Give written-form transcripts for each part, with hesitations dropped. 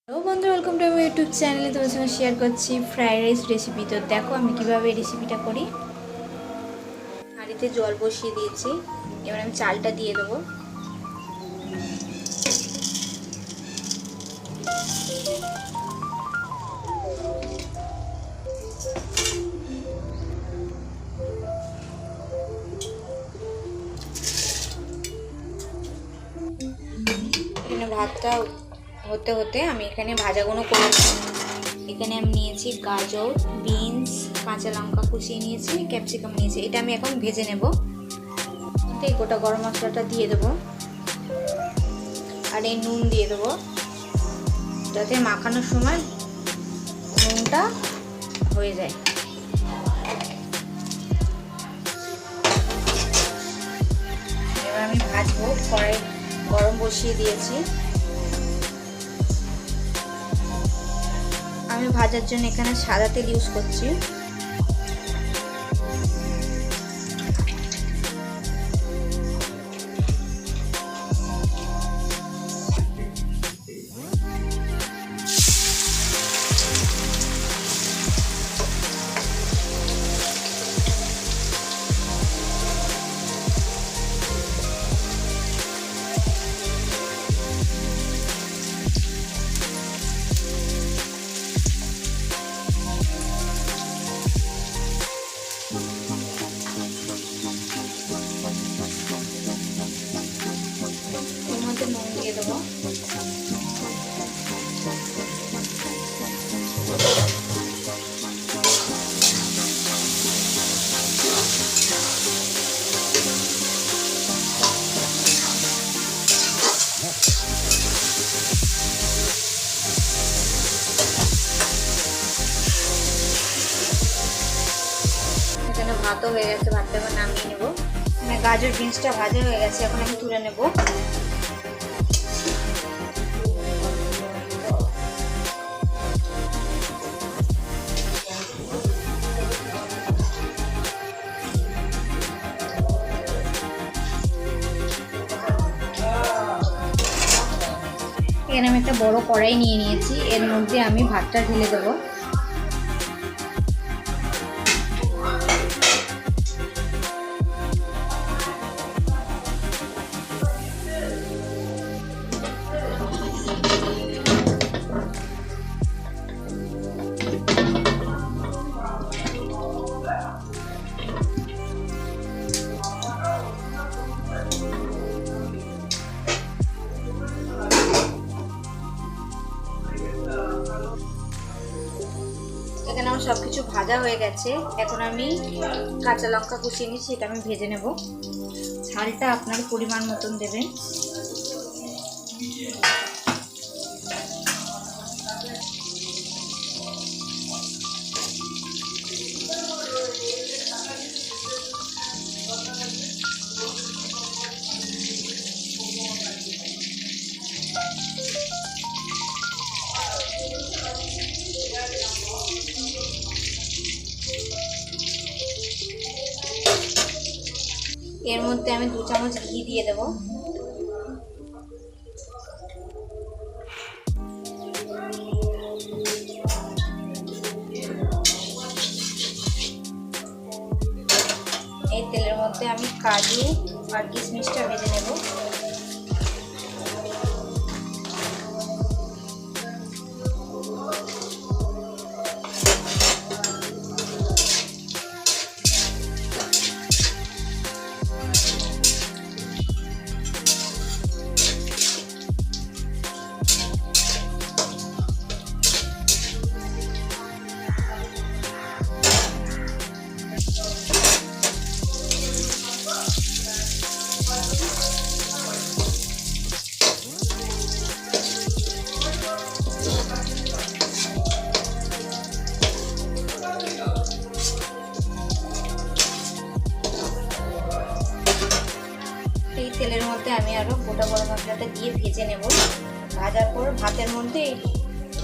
Hello বন্ধু, welcome to আমার YouTube চ্যানেলে তোমার সঙ্গে শেয়ার করছি ফ্রাইড রাইস রেসিপি। তো দেখো আমি কীভাবে রেসিপিটা করি। হাঁড়িতে জল বসিয়ে দিয়েছি, এবার আমি চালটা দিয়ে দেবো। এখানে ভাতটা হতে হতে আমি এখানে ভাজাগুলো করে এখানে আমি নিয়েছি গাজর, বিনস, কাঁচা লঙ্কা কুচিয়ে নিয়েছি, ক্যাপসিকাম নিয়েছি। এটা আমি এখন ভেজে নেব। এই গোটা গরম মশলাটা দিয়ে দেবো আর এই নুন দিয়ে দেবো, যাতে মাখানোর সময় নুনটা হয়ে যায়। এবার আমি ভাজবো। কড়াই গরম বসিয়ে দিয়েছি। আমি ভাজার জন্য এখানে সাদা তেল ইউজ করছি। নুন দিয়ে দেবো। এখানে ভাতও হয়ে গেছে, ভাতটা এবার নামিয়ে নেবো। মানে গাজর বিনসটা ভাজা হয়ে গেছে, এখন আমি তুলে নেব। এখানে আমি একটা বড় কড়াই নিয়ে নিয়েছি, এর মধ্যে আমি ভাতটা ঢেলে দেবো। এখানে আমার সব কিছু ভাজা হয়ে গেছে, এখন আমি কাঁচা লঙ্কা কুচিয়ে নিচ্ছি, এটা আমি ভেজে নেব। ঝালটা আপনার পরিমাণ মতন দেবেন। এর মধ্যে আমি 2 চামচ ঘি দিয়ে দেব। এই তেলের মধ্যে আমি কাজু আর কিশমিশটা ভেজে নেব। এই তেলের মধ্যে আমি আরো গোটা গরম মশলাটা দিয়ে ভেজে নেব। ভাজার পর ভাতের মধ্যে এই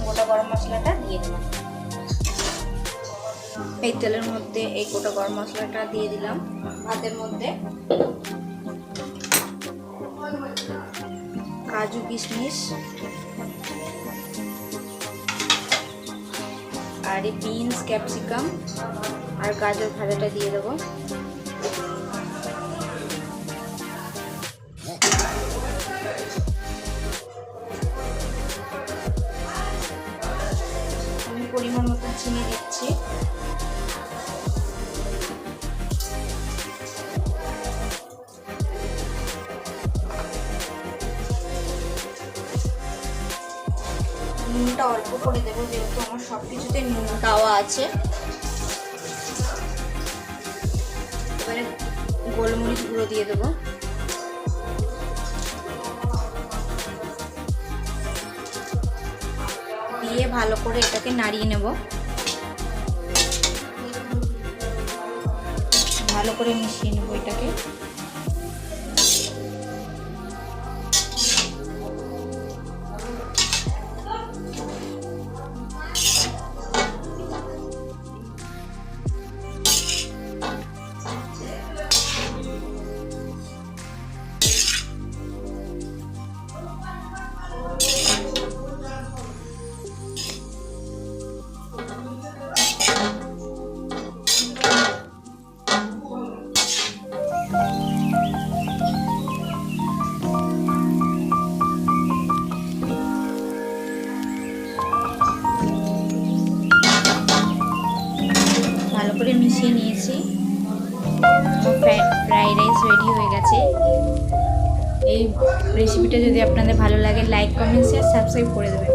গোটা গরম মশলাটা দিয়ে দেব। এই তেলের মধ্যে এই গোটা গরম মশলাটা দিয়ে দিলাম ভাতের মধ্যে। কাজু কিশমিশ আর এই বিনস, ক্যাপসিকাম আর গাজর ভাজাটা দিয়ে দেবো। আমি পরিমাণ মতো চিনি দিচ্ছি। নুনটা অল্প করে দেবো, যেহেতু আমার সব কিছুতে নুন দেওয়া আছে। এবারে গোলমরিচ গুঁড়ো দিয়ে দেবো। দিয়ে ভালো করে এটাকে নাড়িয়ে নেব, ভালো করে মিশিয়ে নেব এটাকে। ভালো করে মিশিয়ে নিয়েছি, ফ্রাইড রাইস রেডি হয়ে গেছে। এই রেসিপিটা যদি আপনাদের ভালো লাগে, লাইক, কমেন্ট, শেয়ার, সাবস্ক্রাইব করে দেবেন।